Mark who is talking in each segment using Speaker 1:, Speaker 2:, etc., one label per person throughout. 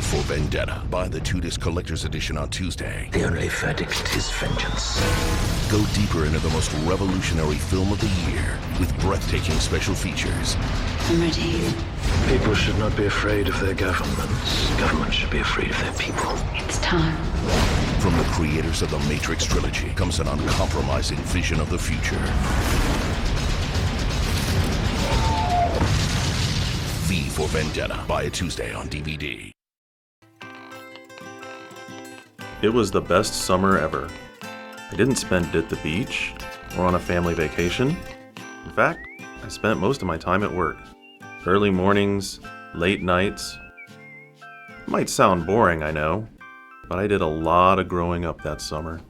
Speaker 1: for Vendetta. Buy the 2-disc collector's edition on Tuesday.
Speaker 2: The only verdict is vengeance.
Speaker 1: Go deeper into the most revolutionary film of the year with breathtaking special features.
Speaker 3: I'm ready.
Speaker 2: People should not be afraid of their governments. Governments should be afraid of their people.
Speaker 3: It's time.
Speaker 1: From the creators of the Matrix trilogy comes an uncompromising vision of the future. V for Vendetta. Buy it Tuesday on DVD.
Speaker 4: It was the best summer ever. I didn't spend it at the beach or on a family vacation. In fact, I spent most of my time at work. Early mornings, late nights. It might sound boring, I know, but I did a lot of growing up that summer.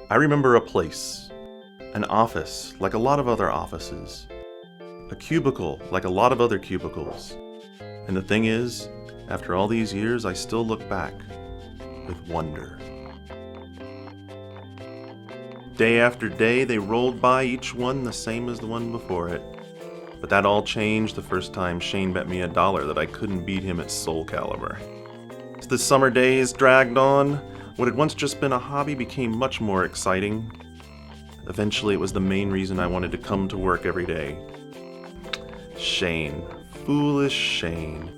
Speaker 4: I remember a place, an office like a lot of other offices, a cubicle like a lot of other cubicles. And the thing is, after all these years, I still look back with wonder. Day after day, they rolled by, each one the same as the one before it. But that all changed the first time Shane bet me $1 that I couldn't beat him at Soul Calibur. As the summer days dragged on, what had once just been a hobby became much more exciting. Eventually, it was the main reason I wanted to come to work every day. Shane. Foolish Shane.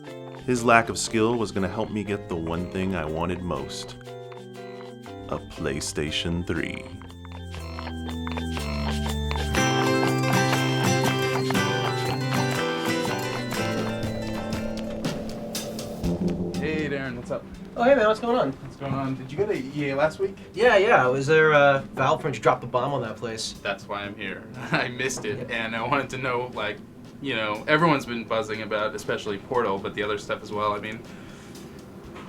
Speaker 4: His lack of skill was going to help me get the one thing I wanted most. A PlayStation 3.
Speaker 5: Hey Darren, what's up?
Speaker 6: Oh, hey man, what's going on?
Speaker 5: What's going on? Did you go to EA last week?
Speaker 6: Yeah, I was there. Valve pretty much dropped the bomb on that place.
Speaker 5: That's why I'm here. I missed it, and I wanted to know, like, you know, everyone's been buzzing about, especially Portal, but the other stuff as well. I mean,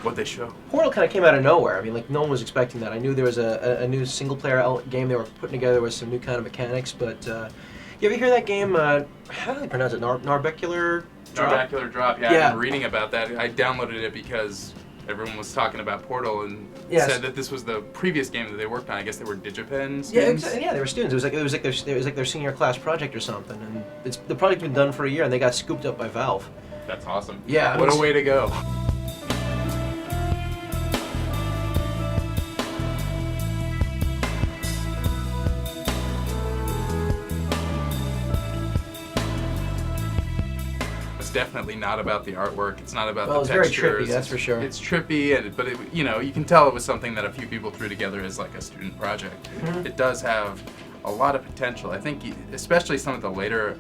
Speaker 5: what'd they show?
Speaker 6: Portal kind of came out of nowhere. I mean, like, no one was expecting that. I knew there was a new single-player game they were putting together with some new kind of mechanics, but you ever hear that game? How do they pronounce it? Narbacular Drop?
Speaker 5: Narbacular Drop. Yeah, I've been reading about that. I downloaded it because everyone was talking about Portal and said that this was the previous game that they worked on. I guess they were DigiPen students.
Speaker 6: Yeah, they were students. It was like their senior class project or something. And the project had been done for a year, and they got scooped up by Valve.
Speaker 5: That's awesome.
Speaker 6: Yeah,
Speaker 5: what a way to go. Definitely not about the artwork. It's not about the textures.
Speaker 6: It's very trippy, that's for sure.
Speaker 5: It's trippy, but you know, you can tell it was something that a few people threw together as like a student project. Mm-hmm. It does have a lot of potential. I think, especially some of the later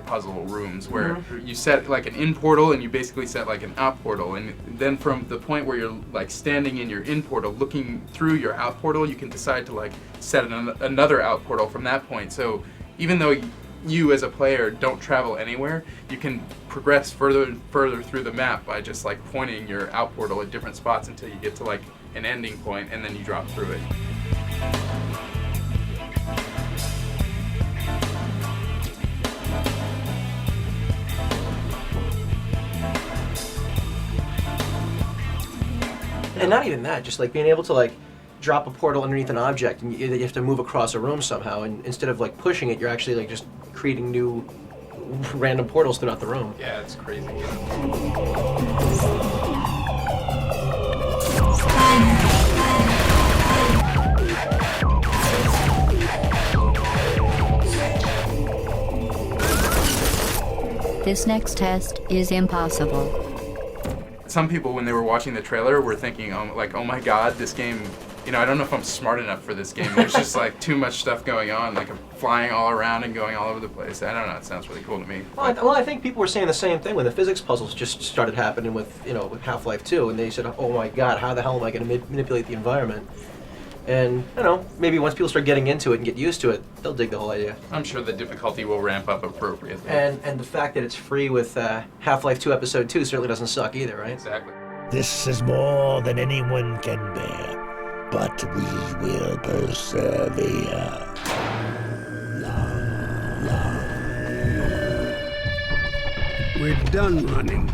Speaker 5: puzzle rooms where you set like an in portal and you basically set like an out portal, and then from the point where you're like standing in your in portal, looking through your out portal, you can decide to like set another out portal from that point. So even though you as a player don't travel anywhere, you can progress further and further through the map by just like pointing your out portal at different spots until you get to like an ending point, and then you drop through it.
Speaker 6: And not even that, just like being able to like drop a portal underneath an object, and you have to move across a room somehow, and instead of like pushing it, you're actually like just creating new random portals throughout the room.
Speaker 5: Yeah, it's crazy.
Speaker 7: This next test is impossible.
Speaker 5: Some people, when they were watching the trailer, were thinking, oh my god, this game I don't know if I'm smart enough for this game. There's just like too much stuff going on. Like I'm flying all around and going all over the place. I don't know. It sounds really cool to me.
Speaker 6: Well, I think people were saying the same thing when the physics puzzles just started happening with with Half-Life 2, and they said, "Oh my God, how the hell am I going to manipulate the environment?" And maybe once people start getting into it and get used to it, they'll dig the whole idea.
Speaker 5: I'm sure the difficulty will ramp up appropriately.
Speaker 6: And the fact that it's free with Half-Life 2 Episode 2 certainly doesn't suck either, right?
Speaker 5: Exactly.
Speaker 8: This is more than anyone can bear, but we will persevere.
Speaker 9: We're done running.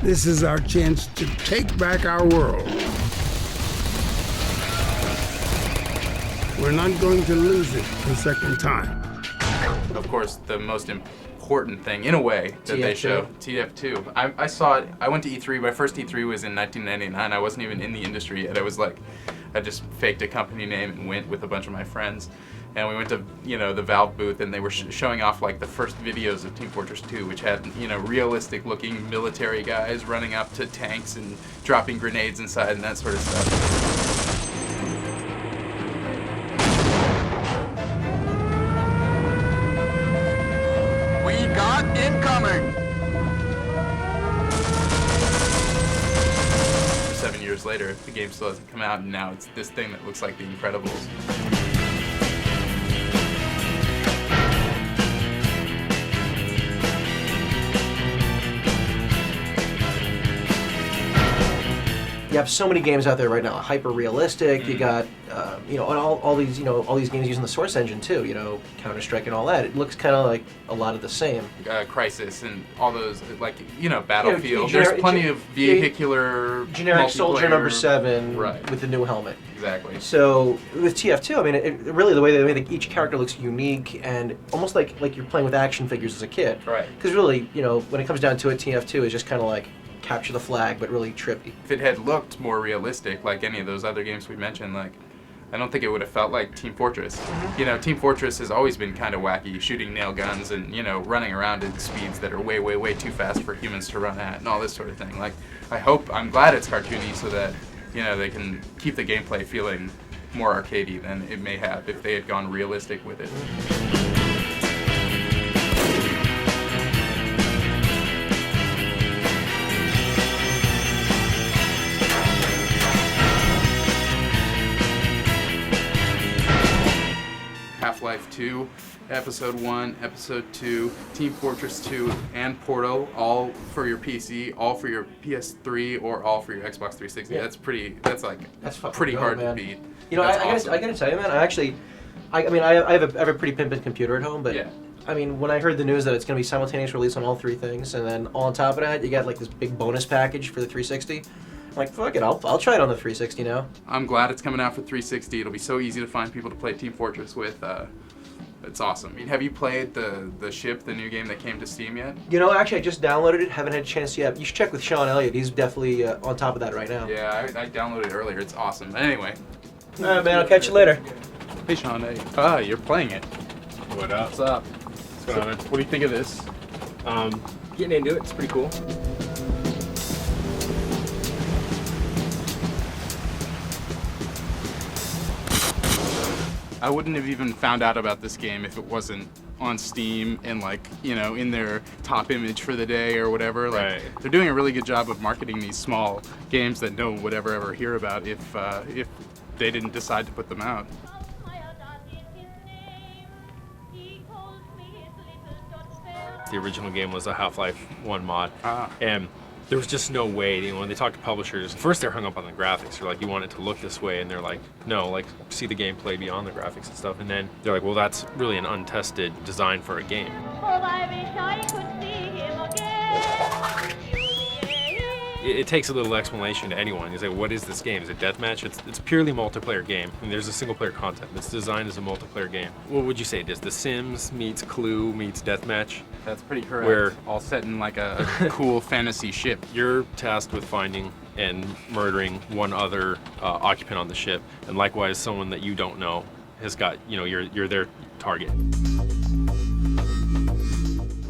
Speaker 9: This is our chance to take back our world. We're not going to lose it a second time.
Speaker 5: Of course, the most important thing, in a way, that they
Speaker 6: TF2.
Speaker 5: show, TF2. I saw it, I went to E3, my first E3 was in 1999. I wasn't even in the industry yet. I just faked a company name and went with a bunch of my friends. And we went to, the Valve booth, and they were showing off like the first videos of Team Fortress 2, which had, realistic looking military guys running up to tanks and dropping grenades inside and that sort of stuff.
Speaker 10: Incoming!
Speaker 5: 7 years later, the game still hasn't come out, and now it's this thing that looks like The Incredibles.
Speaker 6: You have so many games out there right now, hyper realistic. You got, and all these, all these games using the Source engine too. Counter-Strike and all that. It looks kind of like a lot of the same.
Speaker 5: Crisis and all those, Battlefield.
Speaker 6: Yeah,
Speaker 5: There's plenty of vehicular
Speaker 6: generic Soldier number 7
Speaker 5: right.
Speaker 6: with the new helmet.
Speaker 5: Exactly.
Speaker 6: So with TF2, I mean, it really the way that each character looks unique and almost like you're playing with action figures as a kid.
Speaker 5: Right.
Speaker 6: Because really, when it comes down to it, TF2 is just kind of like capture the flag, but really trippy.
Speaker 5: If it had looked more realistic, like any of those other games we mentioned, I don't think it would have felt like Team Fortress.
Speaker 6: Mm-hmm.
Speaker 5: Team Fortress has always been kind of wacky, shooting nail guns and, running around at speeds that are way, way, way too fast for humans to run at and all this sort of thing. I'm glad it's cartoony so that, they can keep the gameplay feeling more arcadey than it may have if they had gone realistic with it. Half-Life 2, Episode 1, Episode 2, Team Fortress 2, and Portal, all for your PC, all for your PS3, or all for your Xbox 360.
Speaker 6: Yeah.
Speaker 5: That's pretty
Speaker 6: fucking
Speaker 5: pretty
Speaker 6: good,
Speaker 5: hard
Speaker 6: man.
Speaker 5: to beat.
Speaker 6: I gotta tell you, man. I have a pretty pimpin' computer at home, but
Speaker 5: Yeah.
Speaker 6: I mean, when I heard the news that it's gonna be simultaneous release on all three things, and then on top of that, you got like this big bonus package for the 360. I'm like, fuck it, I'll try it on the 360 now.
Speaker 5: I'm glad it's coming out for 360. It'll be so easy to find people to play Team Fortress with. It's awesome. Have you played the Ship, the new game that came to Steam yet?
Speaker 6: Actually, I just downloaded it. Haven't had a chance yet. You should check with Sean Elliott. He's definitely on top of that right now.
Speaker 5: Yeah, I downloaded it earlier. It's awesome. Anyway.
Speaker 6: All right, man. I'll catch you later.
Speaker 5: Hey, Sean. Hey. You're playing it.
Speaker 11: What up?
Speaker 5: What's up?
Speaker 11: What's going on?
Speaker 5: What do you think of this?
Speaker 11: Getting into it. It's pretty cool.
Speaker 5: I wouldn't have even found out about this game if it wasn't on Steam and in their top image for the day or whatever.
Speaker 11: Right.
Speaker 5: They're doing a really good job of marketing these small games that no one would ever hear about if they didn't decide to put them out.
Speaker 11: The original game was a Half-Life 1 mod, and there was just no way. When they talked to publishers, first they're hung up on the graphics. They're like, you want it to look this way, and they're like, no, see the gameplay beyond the graphics and stuff. And then they're like, well, that's really an untested design for a game. It takes a little explanation to anyone. You say, what is this game? Is it deathmatch? It's purely a multiplayer game, and there's a single-player content. It's designed as a multiplayer game. What would you say it is? The Sims meets Clue meets deathmatch?
Speaker 5: That's pretty correct.
Speaker 11: Where
Speaker 5: all set in a cool fantasy ship.
Speaker 11: You're tasked with finding and murdering one other occupant on the ship, and likewise, someone that you don't know has got, you're their target.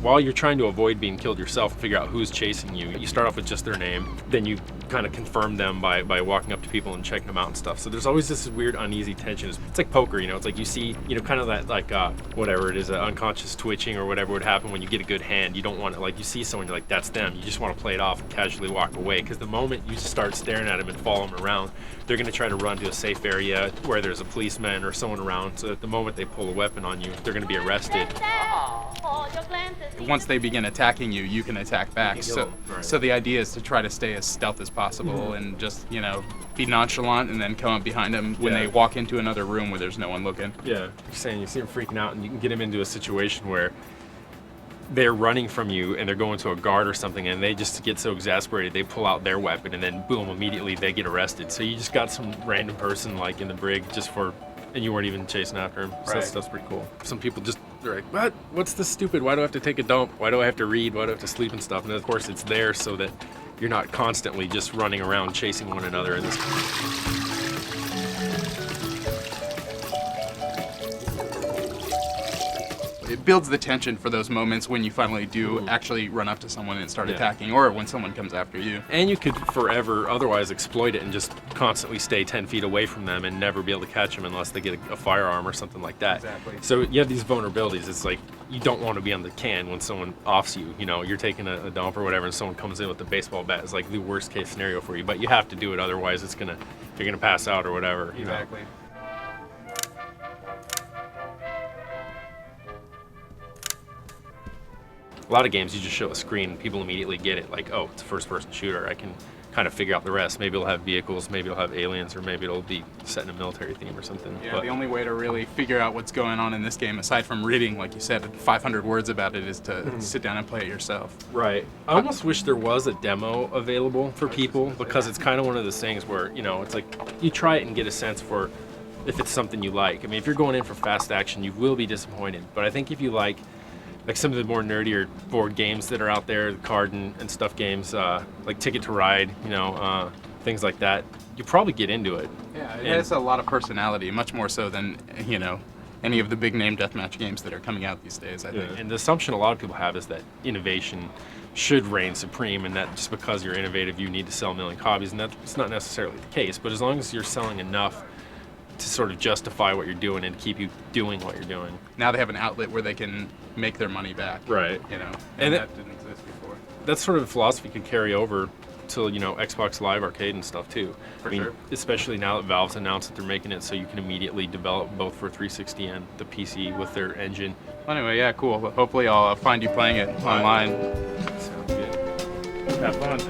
Speaker 11: While you're trying to avoid being killed yourself and figure out who's chasing you, you start off with just their name. Then you kind of confirm them by walking up to people and checking them out and stuff. So there's always this weird uneasy tension. It's like poker, you know. It's like you see, you know, kind of that like whatever it is, unconscious twitching or whatever would happen when you get a good hand. You don't want to, like, you see someone, you're like, that's them. You just want to play it off and casually walk away, because the moment you start staring at them and follow them around, they're going to try to run to a safe area where there's a policeman or someone around. So at the moment they pull a weapon on you, they're going to be arrested.
Speaker 5: Once they begin attacking you, you can attack back. So the idea is to try to stay as stealth as possible and just, you know, be nonchalant and then come up behind them when they walk into another room where there's no one looking.
Speaker 11: Yeah, you're saying you see them freaking out, and you can get them into a situation where they're running from you and they're going to a guard or something, and they just get so exasperated they pull out their weapon, and then boom, immediately they get arrested. So you just got some random person like in the brig just for, and you weren't even chasing after him. So that stuff's pretty cool. Some people just, they're like, what? What's this stupid? Why do I have to take a dump? Why do I have to read? Why do I have to sleep and stuff? And of course it's there so that you're not constantly just running around chasing one another in this.
Speaker 5: It builds the tension for those moments when you finally do actually run up to someone and start attacking, or when someone comes after you.
Speaker 11: And you could forever otherwise exploit it and just constantly stay 10 feet away from them and never be able to catch them unless they get a firearm or something like that.
Speaker 5: Exactly.
Speaker 11: So you have these vulnerabilities. It's like you don't want to be on the can when someone offs you. You know, you're taking a dump or whatever, and someone comes in with a baseball bat. It's like the worst case scenario for you, but you have to do it, otherwise you're gonna pass out or whatever.
Speaker 5: Exactly.
Speaker 11: A lot of games you just show a screen and people immediately get it, like, oh, it's a first-person shooter. I can kind of figure out the rest. Maybe it'll have vehicles, maybe it'll have aliens, or maybe it'll be set in a military theme or something.
Speaker 5: Yeah,
Speaker 11: but
Speaker 5: the only way to really figure out what's going on in this game, aside from reading, like you said, 500 words about it, is to sit down and play it yourself.
Speaker 11: Right. I almost wish there was a demo available for people, because it's kind of one of those things where, you know, it's like you try it and get a sense for if it's something you like. I mean, if you're going in for fast action, you will be disappointed. But I think if you like some of the more nerdier board games that are out there, the card and stuff games, like Ticket to Ride, you know, things like that, you probably get into it.
Speaker 5: Yeah, it has a lot of personality, much more so than, you know, any of the big name deathmatch games that are coming out these days, I think.
Speaker 11: And the assumption a lot of people have is that innovation should reign supreme, and that just because you're innovative, you need to sell a million copies, and that's not necessarily the case. But as long as you're selling enough to sort of justify what you're doing and keep you doing what you're doing.
Speaker 5: Now they have an outlet where they can make their money back.
Speaker 11: Right.
Speaker 5: You know, and that didn't exist before.
Speaker 11: That sort of philosophy could carry over to, you know, Xbox Live Arcade and stuff too.
Speaker 5: For sure.
Speaker 11: Especially now that Valve's announced that they're making it so you can immediately develop both for 360 and the PC with their engine.
Speaker 5: Well, anyway, yeah, cool. But hopefully I'll find you playing it online.
Speaker 11: Sounds good. Have fun.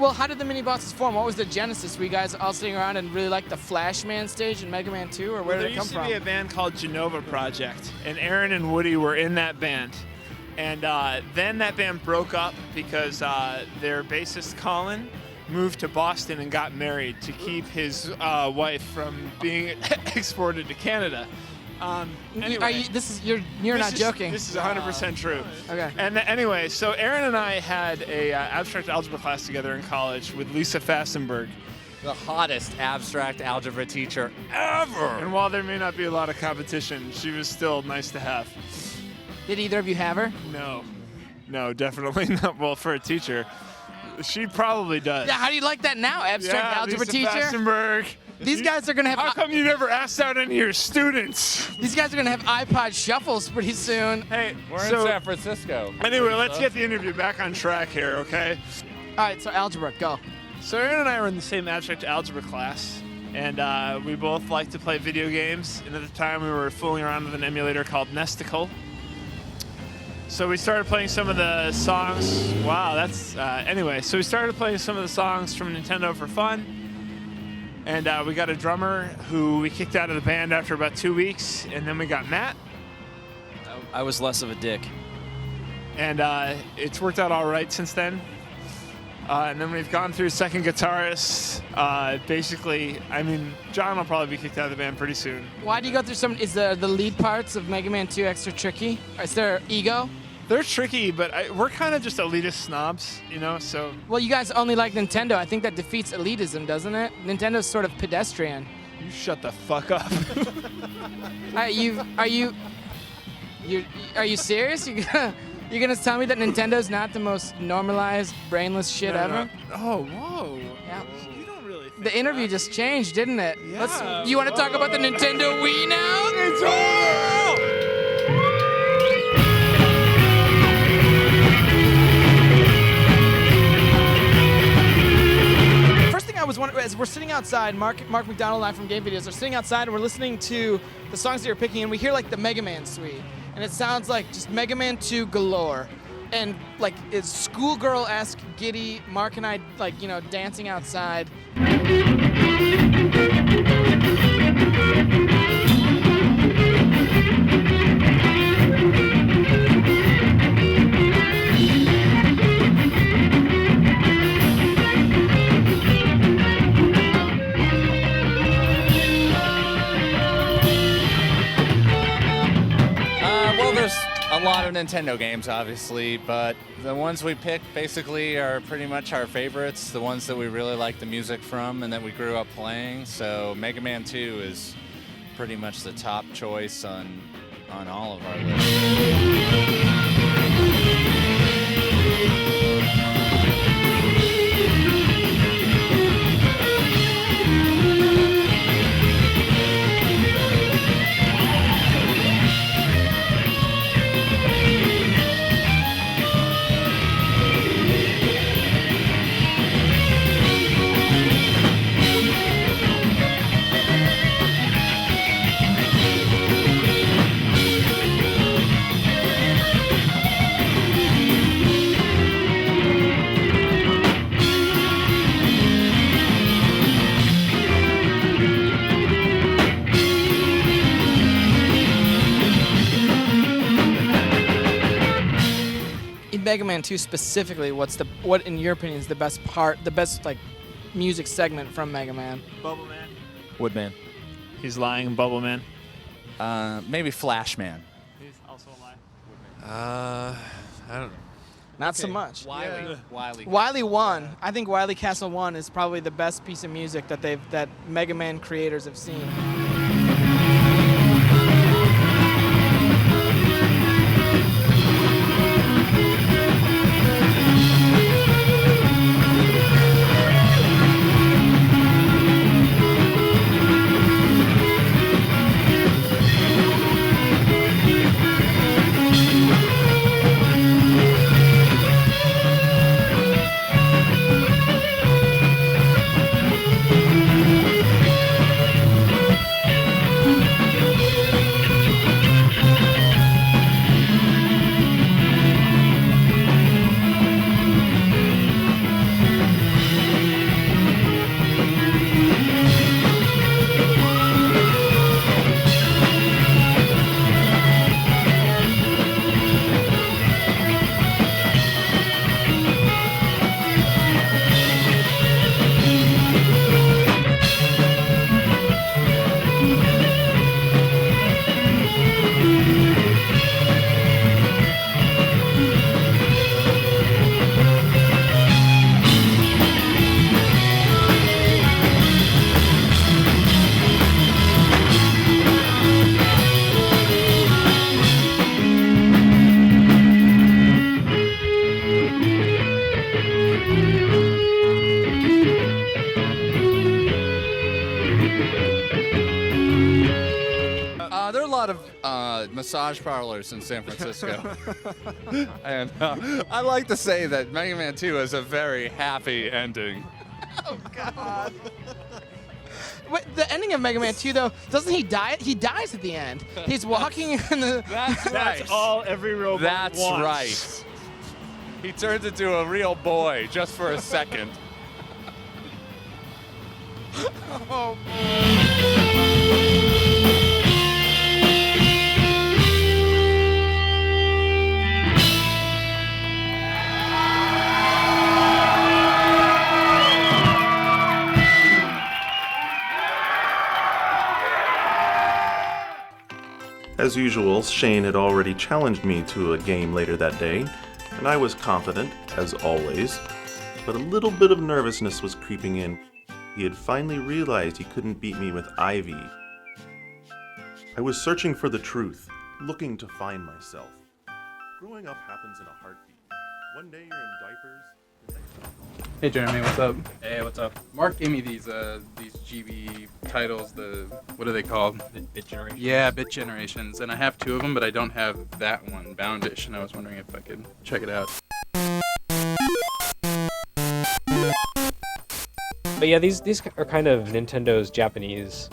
Speaker 10: How did the Minibosses form? What was the genesis? Were you guys all sitting around and really liked the Flashman stage in Mega Man 2, or where did it come from?
Speaker 12: There used to be a band called Genova Project, and Aaron and Woody were in that band. And then that band broke up because their bassist Colin moved to Boston and got married to keep his wife from being exported to Canada.
Speaker 10: Anyway, you're not joking.
Speaker 12: This is 100% true.
Speaker 10: Okay.
Speaker 12: And anyway, so Aaron and I had a abstract algebra class together in college with Lisa Fastenberg.
Speaker 13: The hottest abstract algebra teacher ever.
Speaker 12: And while there may not be a lot of competition, she was still nice to have.
Speaker 10: Did either of you have her?
Speaker 12: No, definitely not. Well, for a teacher, she probably does.
Speaker 10: Yeah, how do you like that now, abstract algebra
Speaker 12: Lisa
Speaker 10: teacher?
Speaker 12: Fastenberg.
Speaker 10: These guys are going to have...
Speaker 12: How come you never asked out any of your students?
Speaker 10: These guys are going to have iPod shuffles pretty soon.
Speaker 12: Hey,
Speaker 13: we're in San Francisco.
Speaker 12: Anyway, let's get the interview back on track here, okay?
Speaker 10: All right, so algebra, go.
Speaker 12: So Aaron and I were in the same abstract algebra class, and we both like to play video games. And at the time, we were fooling around with an emulator called Nesticle. So we started playing some of the songs. Wow, that's anyway. So we started playing some of the songs from Nintendo for fun, and we got a drummer who we kicked out of the band after about 2 weeks, and then we got Matt.
Speaker 13: I was less of a dick.
Speaker 12: And it's worked out all right since then. And then we've gone through second guitarists. Basically, I mean, John will probably be kicked out of the band pretty soon.
Speaker 10: Why do you go through some? Is the lead parts of Mega Man 2 extra tricky? Is there ego?
Speaker 12: They're tricky, but we're kind of just elitist snobs, you know. So.
Speaker 10: Well, you guys only like Nintendo. I think that defeats elitism, doesn't it? Nintendo's sort of pedestrian.
Speaker 12: You shut the fuck up.
Speaker 10: Are you serious? You're gonna tell me that Nintendo's not the most normalized, brainless shit ever?
Speaker 12: Oh, whoa.
Speaker 10: Yeah.
Speaker 12: You don't really think
Speaker 10: The interview just changed, didn't it?
Speaker 12: Yeah.
Speaker 10: You want to talk about the Nintendo Wii now?
Speaker 12: It's all!
Speaker 10: First thing I was wondering, as we're sitting outside, Mark McDonald and I from Game Videos are sitting outside and we're listening to the songs that you're picking, and we hear like the Mega Man suite. And it sounds like just Mega Man 2 galore. And like it's schoolgirl-esque, giddy, Mark and I like, you know, dancing outside.
Speaker 13: A lot of Nintendo games, obviously, but the ones we pick basically are pretty much our favorites, the ones that we really like the music from and that we grew up playing. So Mega Man 2 is pretty much the top choice on all of our lists.
Speaker 10: Mega Man 2 specifically, what in your opinion is the best part, the best like music segment from Mega Man?
Speaker 12: Bubble Man.
Speaker 13: Woodman.
Speaker 12: He's lying, Bubble Man.
Speaker 13: Maybe Flash Man.
Speaker 12: He's also a lie.
Speaker 11: I don't know.
Speaker 10: Not so much.
Speaker 13: Wily.
Speaker 10: Wily 1. I think Wily Castle 1 is probably the best piece of music that Mega Man creators have seen.
Speaker 13: lot of massage parlors in San Francisco. And I like to say that Mega Man 2 has a very happy ending.
Speaker 10: Oh, God. Wait, the ending of Mega Man 2, though, doesn't he die? He dies at the end. He's walking in the...
Speaker 12: That's all every robot
Speaker 13: That's
Speaker 12: wants.
Speaker 13: right. He turns into a real boy just for a second.
Speaker 10: Oh,
Speaker 4: As usual, Shane had already challenged me to a game later that day, and I was confident, as always, but a little bit of nervousness was creeping in. He had finally realized he couldn't beat me with Ivy. I was searching for the truth, looking to find myself. Growing up happens in a heartbeat. One day you're in diapers.
Speaker 5: Hey Jeremy, what's up?
Speaker 11: Hey, what's up?
Speaker 5: Mark gave me these GB titles. What are they called?
Speaker 11: BitGenerations.
Speaker 5: Yeah, BitGenerations, and I have 2 of them, but I don't have that one, Boundish, and I was wondering if I could check it out.
Speaker 14: But yeah, these are kind of Nintendo's Japanese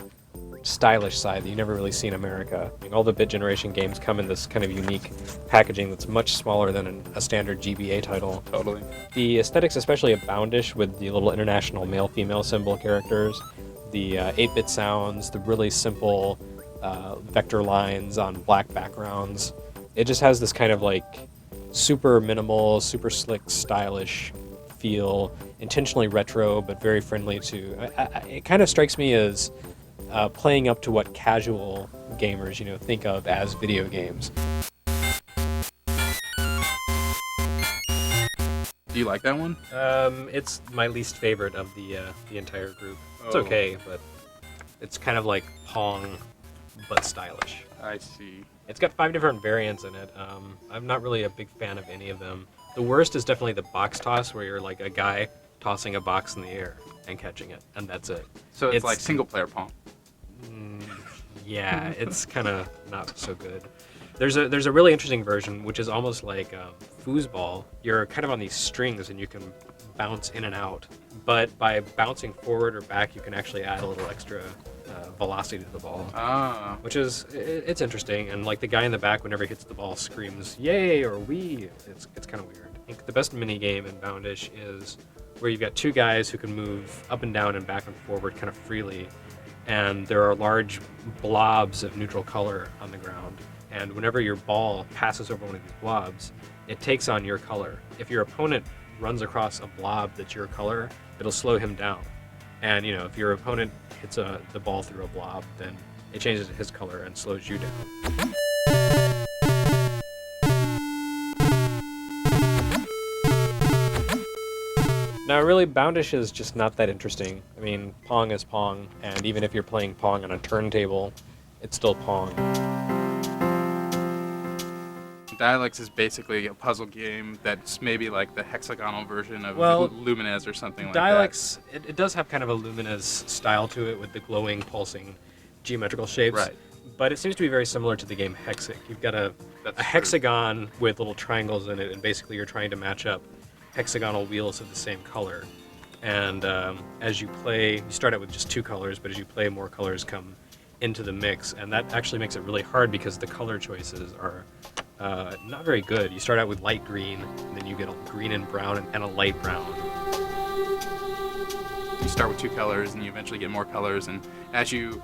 Speaker 14: stylish side that you never really see in America. I mean, all the BitGeneration games come in this kind of unique packaging that's much smaller than a standard GBA title.
Speaker 5: Totally.
Speaker 14: The aesthetics, especially of Boundish, with the little international male-female symbol characters, the 8-bit sounds, the really simple vector lines on black backgrounds, it just has this kind of like super minimal, super slick, stylish feel, intentionally retro, but very friendly to... it kind of strikes me as playing up to what casual gamers, think of as video games.
Speaker 5: Do you like that one?
Speaker 14: It's my least favorite of the entire group. It's
Speaker 5: Oh.
Speaker 14: okay, but it's kind of like Pong, but stylish.
Speaker 5: I see.
Speaker 14: It's got 5 different variants in it. I'm not really a big fan of any of them. The worst is definitely the box toss, where you're like a guy tossing a box in the air and catching it, and that's it.
Speaker 5: So it's like single-player Pong.
Speaker 14: Yeah, it's kind of not so good. There's a really interesting version, which is almost like foosball. You're kind of on these strings, and you can bounce in and out. But by bouncing forward or back, you can actually add a little extra velocity to the ball.
Speaker 5: Ah.
Speaker 14: Which is, it's interesting. And like the guy in the back, whenever he hits the ball, screams, "Yay!" or "Wee!" It's kind of weird. I think the best mini game in Boundish is where you've got 2 guys who can move up and down and back and forward kind of freely. And there are large blobs of neutral color on the ground. And whenever your ball passes over one of these blobs, it takes on your color. If your opponent runs across a blob that's your color, it'll slow him down. And if your opponent hits the ball through a blob, then it changes his color and slows you down. Now, really, Boundish is just not that interesting. I mean, Pong is Pong, and even if you're playing Pong on a turntable, it's still Pong.
Speaker 5: Dialects is basically a puzzle game that's maybe like the hexagonal version of Lumines or something like
Speaker 14: Dialects, that. It does have kind of a Lumines style to it with the glowing, pulsing geometrical shapes.
Speaker 5: Right.
Speaker 14: But it seems to be very similar to the game Hexic. You've got a hexagon with little triangles in it, and basically you're trying to match up hexagonal wheels of the same color. And as you play, you start out with just 2 colors, but as you play, more colors come into the mix, and that actually makes it really hard because the color choices are not very good. You start out with light green, and then you get a green and brown and a light brown.
Speaker 5: You start with 2 colors, and you eventually get more colors, and as you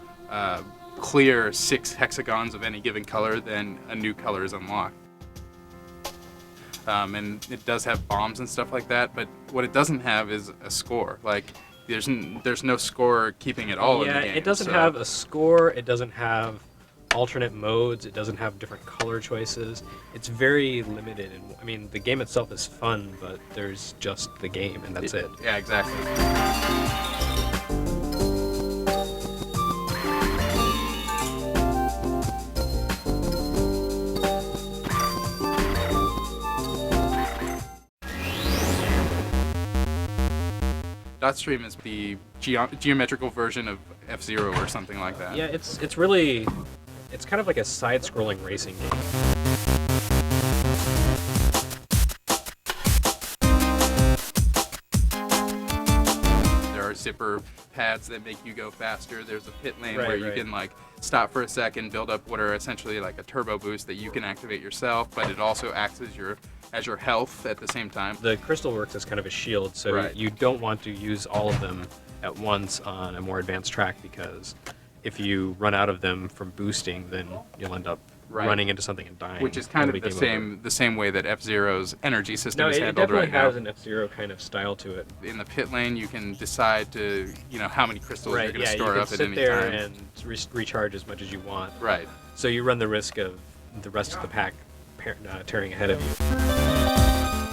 Speaker 5: clear 6 hexagons of any given color, then a new color is unlocked. And it does have bombs and stuff like that, but what it doesn't have is a score. Like, there's no score keeping it all in the game.
Speaker 14: Yeah, it doesn't have a score, it doesn't have alternate modes, it doesn't have different color choices. It's very limited, and I mean, the game itself is fun, but there's just the game, and that's it.
Speaker 5: Yeah, exactly. Dotstream is the geometrical version of F-Zero or something like that.
Speaker 14: Yeah, it's really it's kind of like a side-scrolling racing game.
Speaker 5: There are zipper pads that make you go faster. There's a pit lane
Speaker 14: Right,
Speaker 5: where you
Speaker 14: right.
Speaker 5: can like stop for a second, build up what are essentially like a turbo boost that you can activate yourself, but it also acts as your health at the same time.
Speaker 14: The crystal works as kind of a shield, so
Speaker 5: Right.
Speaker 14: you don't want to use all of them at once on a more advanced track, because if you run out of them from boosting, then you'll end up
Speaker 5: Right.
Speaker 14: running into something and dying.
Speaker 5: Which is kind
Speaker 14: It'll
Speaker 5: of
Speaker 14: be
Speaker 5: the
Speaker 14: game over.
Speaker 5: same way that F-Zero's energy system
Speaker 14: No,
Speaker 5: is
Speaker 14: it
Speaker 5: handled
Speaker 14: definitely
Speaker 5: right now.
Speaker 14: has an F-Zero kind of style to it.
Speaker 5: In the pit lane, you can decide to, how many crystals you're going to store
Speaker 14: you
Speaker 5: up
Speaker 14: can
Speaker 5: at
Speaker 14: sit
Speaker 5: any
Speaker 14: there
Speaker 5: time.
Speaker 14: and recharge as much as you want.
Speaker 5: Right.
Speaker 14: So you run the risk of the rest of the pack tearing ahead of you.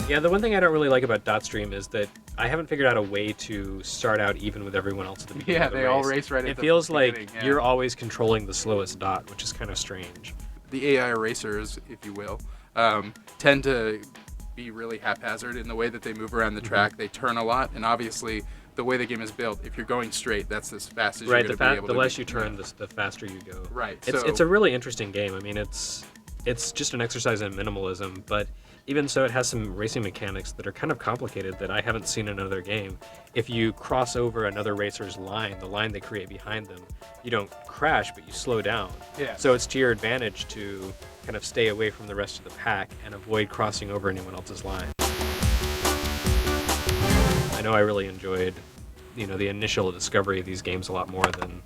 Speaker 14: Yeah, the one thing I don't really like about Dotstream is that I haven't figured out a way to start out even with everyone else at the beginning
Speaker 5: Yeah,
Speaker 14: of the
Speaker 5: they all race right at
Speaker 14: It
Speaker 5: the
Speaker 14: feels like
Speaker 5: beginning, yeah.
Speaker 14: you're always controlling the slowest dot, which is kind of strange.
Speaker 5: The AI racers, if you will, tend to be really haphazard in the way that they move around the track. They turn a lot, and obviously the way the game is built, if you're going straight, that's as fast as
Speaker 14: Right,
Speaker 5: you're going to be able
Speaker 14: the
Speaker 5: to
Speaker 14: less
Speaker 5: be.
Speaker 14: you turn, the faster you go.
Speaker 5: Right,
Speaker 14: It's a really interesting game. I mean, it's just an exercise in minimalism, but even so, it has some racing mechanics that are kind of complicated that I haven't seen in another game. If you cross over another racer's line, the line they create behind them, you don't crash, but you slow down.
Speaker 5: Yeah.
Speaker 14: So it's to your advantage to kind of stay away from the rest of the pack and avoid crossing over anyone else's line. I know I really enjoyed, the initial discovery of these games a lot more than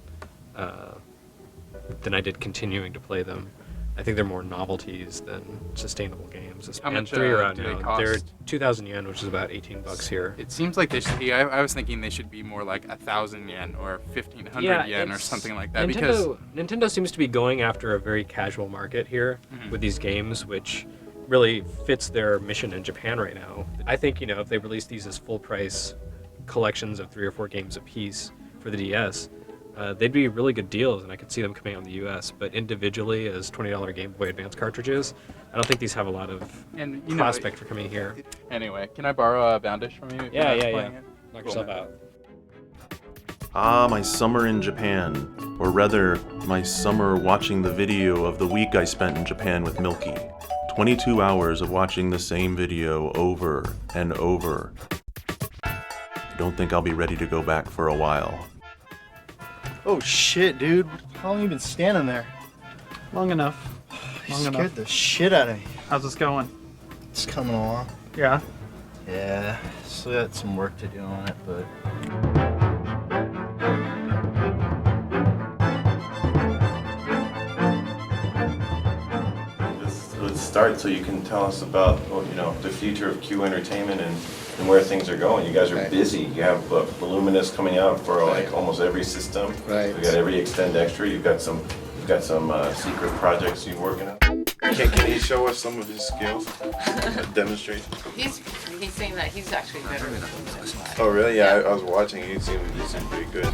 Speaker 14: I did continuing to play them. I think they're more novelties than sustainable games.
Speaker 5: How
Speaker 14: And
Speaker 5: much
Speaker 14: 3 are out
Speaker 5: do
Speaker 14: now.
Speaker 5: they cost?
Speaker 14: They're 2,000 yen, which is about $18 here.
Speaker 5: It seems like they should be. I was thinking they should be more like 1,000 yen or 1,500 yen or something like that. Because
Speaker 14: Nintendo seems to be going after a very casual market here
Speaker 5: Mhm.
Speaker 14: with these games, which really fits their mission in Japan right now. I think, if they release these as full price collections of 3 or 4 games apiece for the DS, they'd be really good deals, and I could see them coming out in the US. But individually, as $20 Game Boy Advance cartridges, I don't think these have a lot of prospect for coming here.
Speaker 5: Anyway, can I borrow a Boundish from you? If you're not playing it?
Speaker 14: Knock
Speaker 5: Cool.
Speaker 14: yourself out.
Speaker 4: Ah, my summer in Japan. Or rather, my summer watching the video of the week I spent in Japan with Milky. 22 hours of watching the same video over and over. I don't think I'll be ready to go back for a while.
Speaker 15: Oh shit, dude. How long you been standing there?
Speaker 16: Long enough.
Speaker 15: You scared the shit out of me.
Speaker 16: How's this going?
Speaker 15: It's coming along.
Speaker 16: Yeah?
Speaker 15: Yeah, still got some work to do on it, but...
Speaker 17: Let's start so you can tell us about, the future of Q Entertainment and where things are going. You guys are busy. You have Voluminous coming out for like almost every system.
Speaker 15: Right.
Speaker 17: You got every Extend Extra. You've got some secret projects you're working on. Can he show us some of his skills? Demonstrate.
Speaker 18: He's saying that he's actually better than us.
Speaker 17: Oh really? Yeah, I was watching. He seemed pretty good.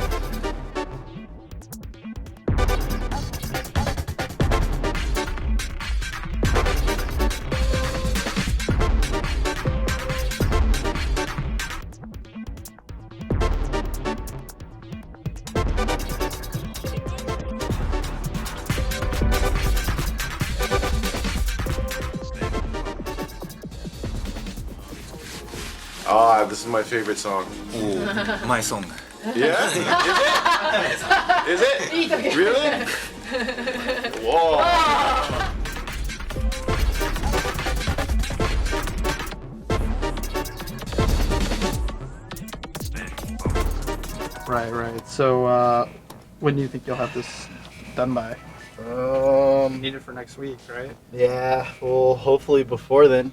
Speaker 17: Ah, this is my favorite song.
Speaker 19: My song.
Speaker 17: Yeah? Is it? Really? Whoa.
Speaker 16: Right. So, when do you think you'll have this done by? Need it for next week, right?
Speaker 15: Yeah, well, hopefully before then.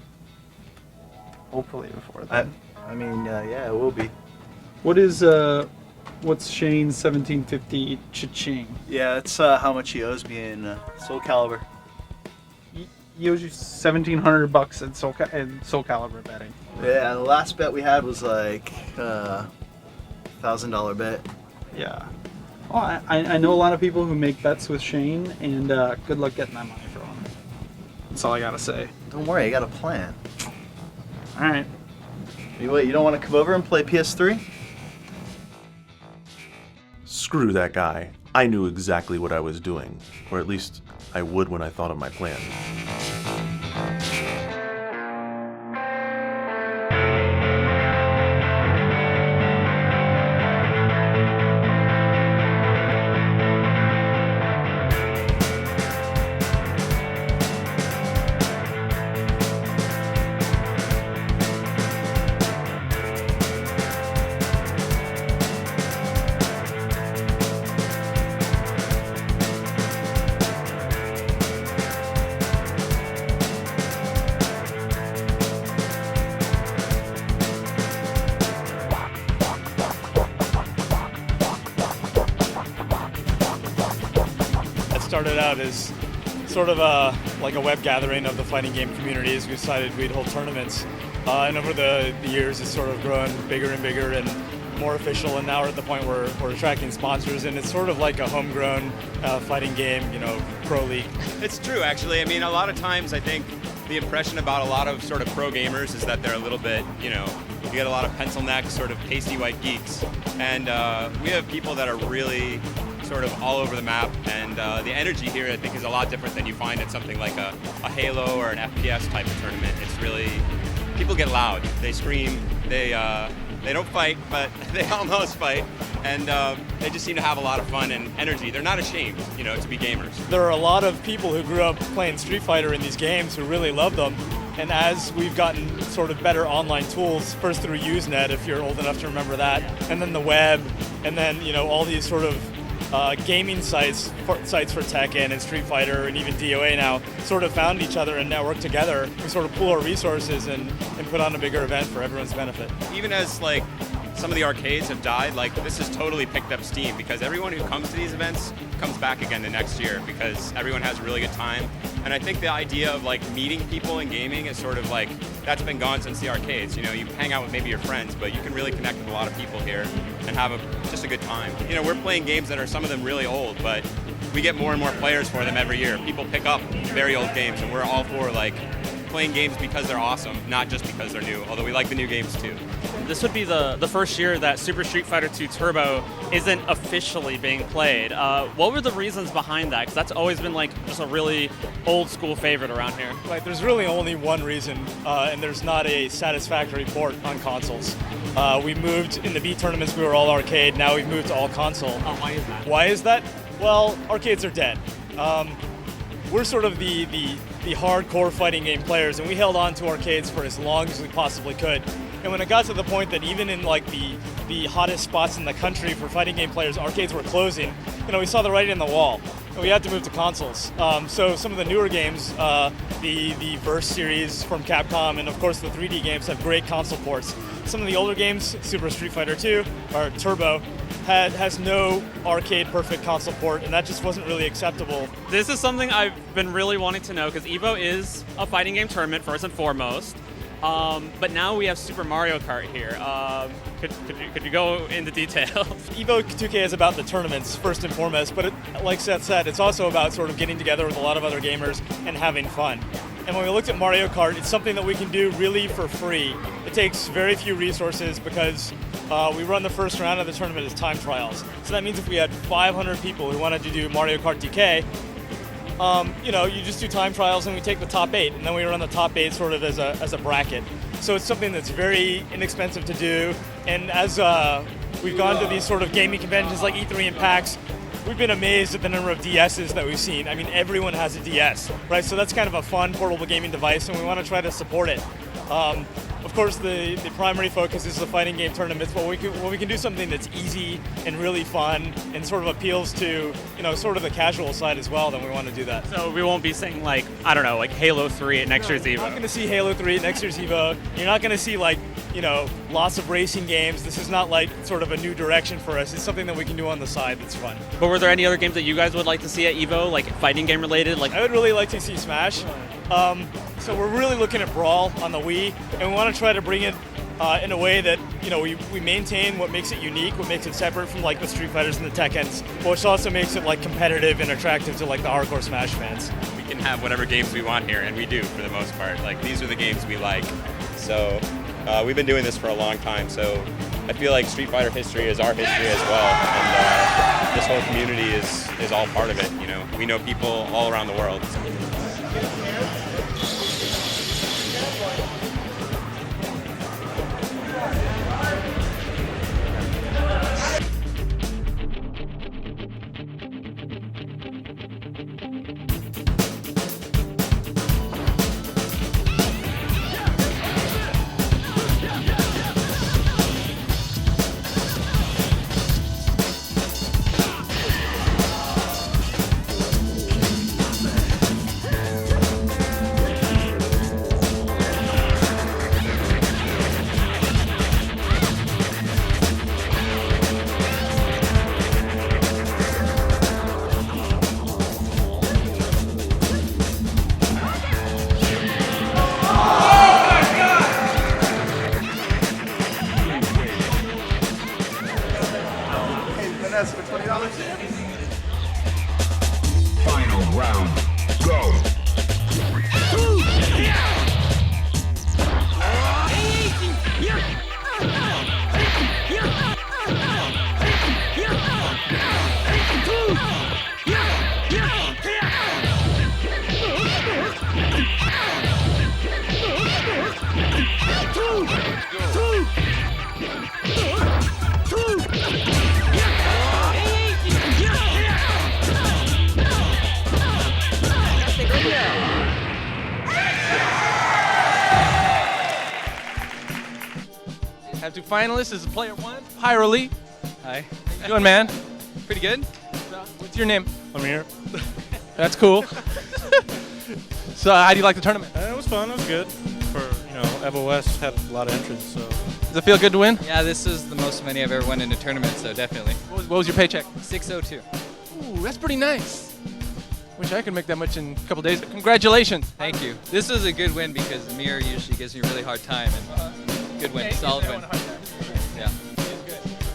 Speaker 16: Hopefully before then.
Speaker 15: Yeah, it will be.
Speaker 16: What's Shane's 1750 cha-ching?
Speaker 15: Yeah, that's how much he owes me in Soul Calibur.
Speaker 16: He owes you $1,700 in Soul Calibur betting.
Speaker 15: Yeah, the last bet we had was like $1,000 bet.
Speaker 16: Yeah. Well, I know a lot of people who make bets with Shane, and good luck getting that money from him. That's all I gotta say.
Speaker 15: Don't worry, I got a plan.
Speaker 16: All right.
Speaker 15: You don't want to come over and play PS3?
Speaker 4: Screw that guy. I knew exactly what I was doing, or at least I would when I thought of my plan.
Speaker 19: Started out as sort of like a web gathering of the fighting game communities. We decided we'd hold tournaments, and over the years it's sort of grown bigger and bigger and more official, and now we're at the point where we're attracting sponsors, and it's sort of like a homegrown fighting game, pro league.
Speaker 20: It's true, actually. I mean, a lot of times I think the impression about a lot of sort of pro gamers is that they're a little bit, you get a lot of pencil neck, sort of pasty white geeks, and we have people that are really sort of all over the map, and the energy here I think is a lot different than you find at something like a Halo or an FPS type of tournament. It's really, people get loud, they scream, they don't fight, but they almost fight, and they just seem to have a lot of fun and energy. They're not ashamed, to be gamers.
Speaker 19: There are a lot of people who grew up playing Street Fighter in these games who really love them, and as we've gotten sort of better online tools, first through Usenet, if you're old enough to remember that, and then the web, and then all these sort of gaming sites for Tekken and Street Fighter and even DOA now sort of found each other and networked together. We sort of pool our resources and put on a bigger event for everyone's benefit.
Speaker 20: Even as some of the arcades have died, this has totally picked up steam because everyone who comes to these events comes back again the next year because everyone has a really good time. And I think the idea of meeting people in gaming is sort of that's been gone since the arcades. You hang out with maybe your friends, but you can really connect with a lot of people here and have just a good time. We're playing games that are some of them really old, but we get more and more players for them every year. People pick up very old games, and we're all for playing games because they're awesome, not just because they're new, although we like the new games too.
Speaker 21: This would be the first year that Super Street Fighter 2 Turbo isn't officially being played. What were the reasons behind that? Because that's always been just a really old school favorite around here.
Speaker 19: Right, there's really only one reason, and there's not a satisfactory port on consoles. We moved in the B tournaments, we were all arcade, now we've moved to all console.
Speaker 21: Oh, why is that?
Speaker 19: Why is that? Well, arcades are dead. We're sort of the hardcore fighting game players, and we held on to arcades for as long as we possibly could. And when it got to the point that even in the hottest spots in the country for fighting game players, arcades were closing, we saw the writing on the wall, and we had to move to consoles. So some of the newer games, the Verse series from Capcom, and of course the 3D games have great console ports. Some of the older games, Super Street Fighter 2 or Turbo, has no arcade perfect console port, and that just wasn't really acceptable.
Speaker 21: This is something I've been really wanting to know, because Evo is a fighting game tournament first and foremost, but now we have Super Mario Kart here. Could you go into detail?
Speaker 19: Evo 2K is about the tournaments first and foremost, but like Seth said, it's also about sort of getting together with a lot of other gamers and having fun. And when we looked at Mario Kart, it's something that we can do really for free. It takes very few resources because we run the first round of the tournament as time trials. So that means if we had 500 people who wanted to do Mario Kart DK, you just do time trials and we take the top 8, and then we run the top 8 sort of as a bracket. So it's something that's very inexpensive to do, and as we've gone to these sort of gaming conventions like E3 and PAX, we've been amazed at the number of DSs that we've seen. I mean, everyone has a DS, right? So that's kind of a fun portable gaming device, and we want to try to support it. Of course, the primary focus is the fighting game tournaments, but we can do something that's easy and really fun and sort of appeals to, sort of the casual side as well, then we want to do that.
Speaker 21: So we won't be seeing Halo 3 at next year's Evo.
Speaker 19: You're not going to see Halo 3 at next year's Evo. You're not going to see lots of racing games. This is not sort of a new direction for us. It's something that we can do on the side that's fun.
Speaker 21: But were there any other games that you guys would like to see at Evo, fighting game related?
Speaker 19: I would really like to see Smash. So we're really looking at Brawl on the Wii, and we want to try to bring it in a way that we maintain what makes it unique, what makes it separate from the Street Fighters and the Tekkens, which also makes it competitive and attractive to the hardcore Smash fans.
Speaker 20: We can have whatever games we want here, and we do for the most part. These are the games we like. So we've been doing this for a long time, so I feel like Street Fighter history is our history as well. And this whole community is all part of it. You know, we know people all around the world.
Speaker 2: For $20. Final round, go.
Speaker 22: Have two finalists. This is player one, Pyro Lee.
Speaker 23: Hi.
Speaker 22: How you doing, man?
Speaker 23: Pretty good.
Speaker 22: What's your name?
Speaker 23: Amir.
Speaker 22: That's cool. So, how do you like the tournament?
Speaker 23: It was fun. It was good. For, Evo West had a lot of entrants, so.
Speaker 22: Does it feel good to win?
Speaker 23: Yeah, this is the most money I've ever won in a tournament, so definitely.
Speaker 22: What was your paycheck?
Speaker 23: 602.
Speaker 22: Ooh, that's pretty nice. Wish I could make that much in a couple days. Congratulations.
Speaker 23: Thank you. This was a good win because Amir usually gives me a really hard time, and good win, solid win. Yeah.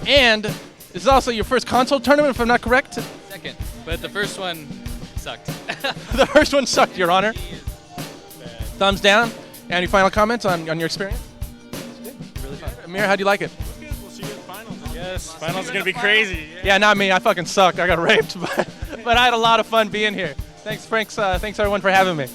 Speaker 22: And this is also your first console tournament, if I'm not correct?
Speaker 23: Second, but the first one sucked.
Speaker 22: The first one sucked, Your Honor. Thumbs down. Any final comments on your experience?
Speaker 23: Really fun.
Speaker 22: Amir, how do you like it?
Speaker 23: We'll see you in finals, I guess. Finals are going to be crazy.
Speaker 22: Yeah, not me. I fucking sucked. I got raped. But I had a lot of fun being here. Thanks, Franks. Thanks, everyone, for having me.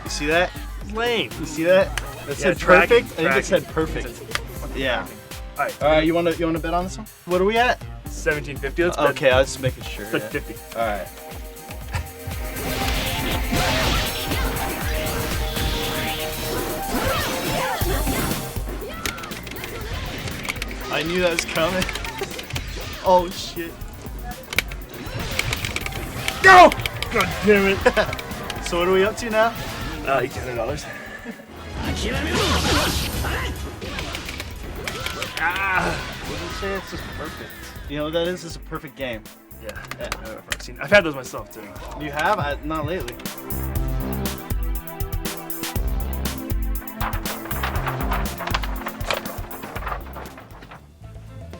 Speaker 15: You see that? Lame. You see that? That said perfect. I think it said perfect. Yeah. All right. You want to bet on this one? What are we at?
Speaker 23: 1750. Let's bet.
Speaker 15: Okay, I was just making sure.
Speaker 23: Let's bet 50.
Speaker 15: All right. I knew that was coming. Oh shit. Go! God damn it. So what are we up to now?
Speaker 23: $800.
Speaker 15: What did you say? It's just perfect. You know what that is? It's a perfect game.
Speaker 23: Yeah. I've had those myself too.
Speaker 15: You have? Not lately.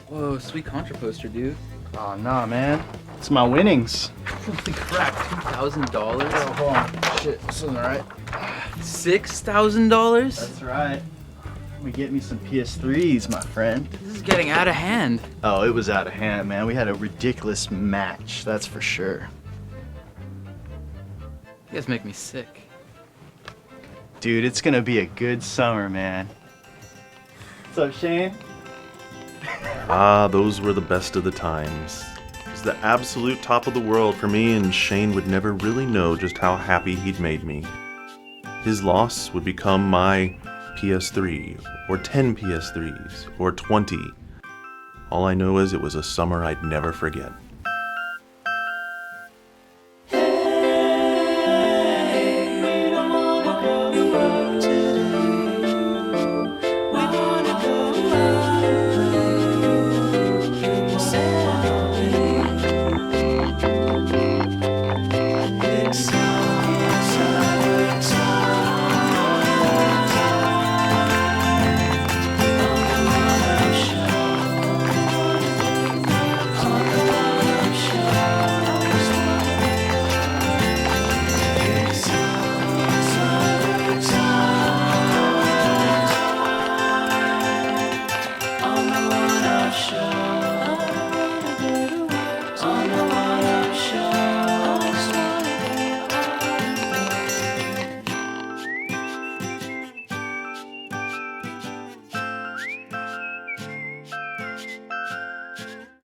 Speaker 23: Whoa, sweet Contra poster, dude.
Speaker 15: Oh, nah, man. It's my winnings.
Speaker 23: Holy crap, $2,000?
Speaker 15: Oh, hold on. Shit, this isn't right.
Speaker 23: $6,000?
Speaker 15: That's right. We get me some PS3s, my friend.
Speaker 23: This is getting out of hand.
Speaker 15: Oh, it was out of hand, man. We had a ridiculous match, that's for sure.
Speaker 23: You guys make me sick.
Speaker 15: Dude, it's gonna be a good summer, man. What's up, Shane?
Speaker 4: Ah, those were the best of the times. It was the absolute top of the world for me, and Shane would never really know just how happy he'd made me. His loss would become my PS3, or 10 PS3s, or 20. All I know is it was a summer I'd never forget.